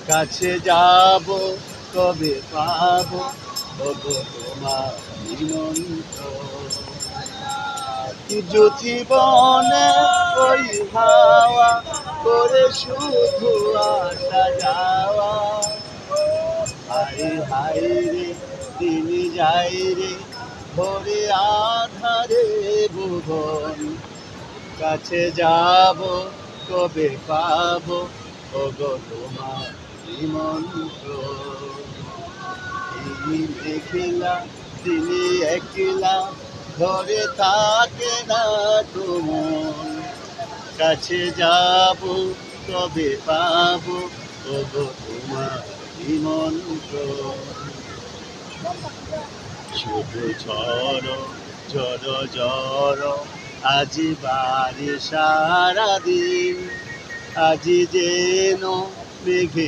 কাছে যাব কবে পাবো ওগো তোমার নিমন্ত্রণ। জীবনে ওই হাওয়া করে শুধু আসা যাওয়া। হাই হাই রে দিন যাই রে ভোরে আধারে ভুবন। কাছে যাব কবে পাবো ওগো তোমার নিমন্ত্রণ। এই মেঘলা দিনে একলা ঘরে থাকে না তোমার। কাছে যাব কবে পাবো ওগো তোমার নিমন্ত্রণ। শুধু ঝড় ঝড় ঝড় আজি বাড়ি সারাদিন। আজি যেন মেঘে